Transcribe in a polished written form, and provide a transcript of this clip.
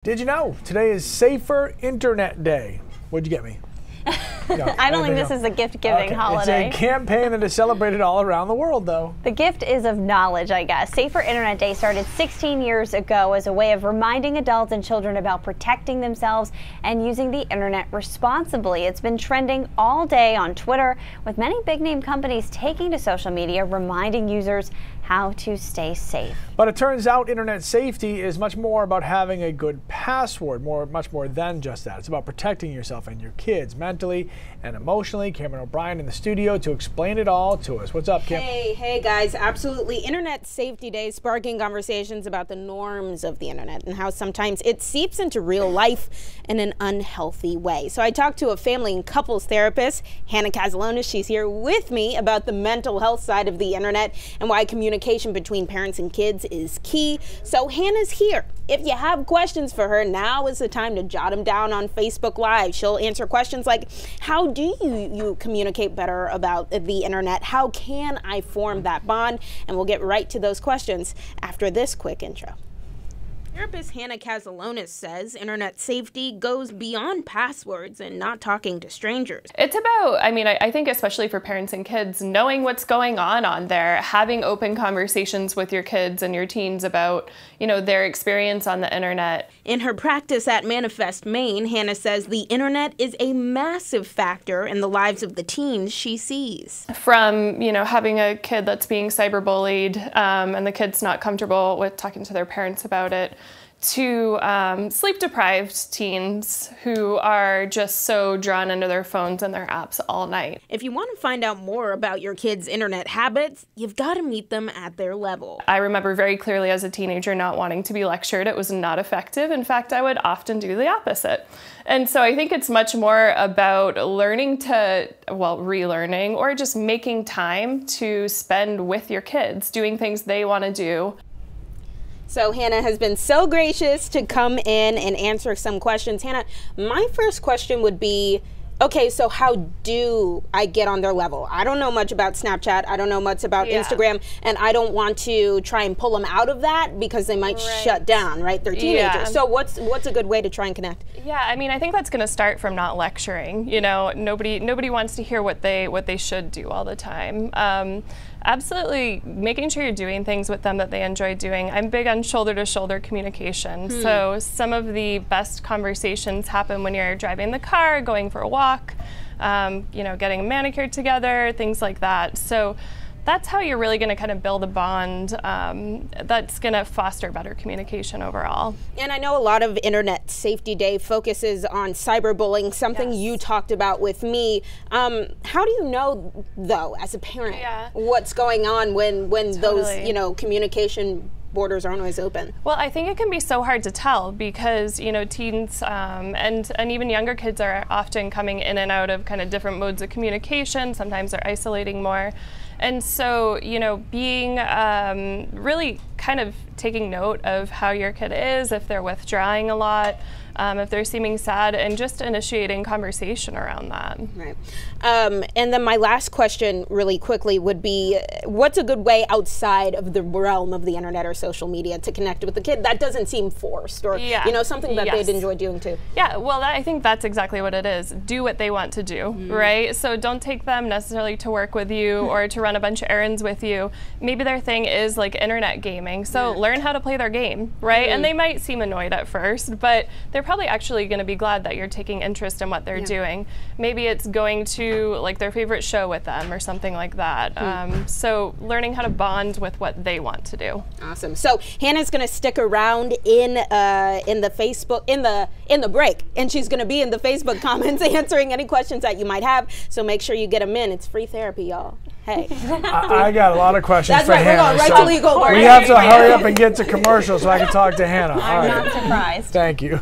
Did you know today is Safer Internet Day? What'd you get me? No, I don't think this is a gift-giving holiday. It's a campaign that is celebrated all around the world, though. The gift is of knowledge, I guess. Safer Internet Day started 16 years ago as a way of reminding adults and children about protecting themselves and using the internet responsibly. It's been trending all day on Twitter, with many big-name companies taking to social media, reminding users how to stay safe. But it turns out internet safety is much more about having a good password, much more than just that. It's about protecting yourself and your kids mentally and emotionally. Cameron O'Brien in the studio to explain it all to us. What's up, Kim? Hey guys, absolutely. Internet Safety Day sparking conversations about the norms of the internet and how sometimes it seeps into real life in an unhealthy way. So I talked to a family and couples therapist, Hannah Casalonis. She's here with me about the mental health side of the internet and why communication between parents and kids is key. So Hannah's here. If you have questions for her, now is the time to jot them down on Facebook Live. She'll answer questions like, how do you communicate better about the internet? How can I form that bond? And we'll get right to those questions after this quick intro. Therapist Hannah Casalonis says internet safety goes beyond passwords and not talking to strangers. It's about, I think especially for parents and kids, knowing what's going on there, having open conversations with your kids and your teens about, their experience on the internet. In her practice at Manifest, Maine, Hannah says the internet is a massive factor in the lives of the teens she sees. From, having a kid that's being cyberbullied and the kid's not comfortable with talking to their parents about it, to sleep-deprived teens who are just so drawn into their phones and their apps all night. If you want to find out more about your kids' internet habits, you've got to meet them at their level. I remember very clearly as a teenager not wanting to be lectured. It was not effective. In fact, I would often do the opposite. And so I think it's much more about learning to, relearning, or just making time to spend with your kids, doing things they want to do. So Hannah has been so gracious to come in and answer some questions. Hannah, my first question would be, okay, so how do I get on their level? I don't know much about Snapchat. I don't know much about Instagram, and I don't want to try and pull them out of that because they might shut down, right? They're teenagers. Yeah. So what's a good way to try and connect? Yeah, I think that's going to start from not lecturing. Nobody wants to hear what they should do all the time. Absolutely making sure you're doing things with them that they enjoy doing. I'm big on shoulder-to-shoulder communication. So some of the best conversations happen when you're driving the car, going for a walk, getting a manicure together, things like that. So that's how you're really going to kind of build a bond that's going to foster better communication overall. And I know a lot of Internet Safety Day focuses on cyberbullying, something you talked about with me. How do you know, though, as a parent, what's going on when those, communication borders aren't always open? Well, I think it can be so hard to tell because, teens and even younger kids are often coming in and out of kind of different modes of communication. Sometimes they're isolating more. And so, being really kind of taking note of how your kid is, if they're withdrawing a lot, if they're seeming sad, and just initiating conversation around that. Right. And then my last question really quickly would be, what's a good way outside of the realm of the internet or social media to connect with the kid that doesn't seem forced or, something that they'd enjoy doing too? Yeah, well, I think that's exactly what it is. Do what they want to do, right? So don't take them necessarily to work with you or to run a bunch of errands with you. Maybe their thing is like internet gaming. So learn how to play their game, right? And they might seem annoyed at first, but they're probably actually going to be glad that you're taking interest in what they're doing. Maybe it's going to like their favorite show with them or something like that. So learning how to bond with what they want to do. Awesome. So Hannah's going to stick around in the Facebook in the break, and she's going to be in the Facebook comments answering any questions that you might have. So make sure you get them in. It's free therapy, y'all. Hey. I got a lot of questions for Hannah. Right to legal work. We have to hurry up and get to commercial so I can talk to Hannah. I'm not surprised. Thank you.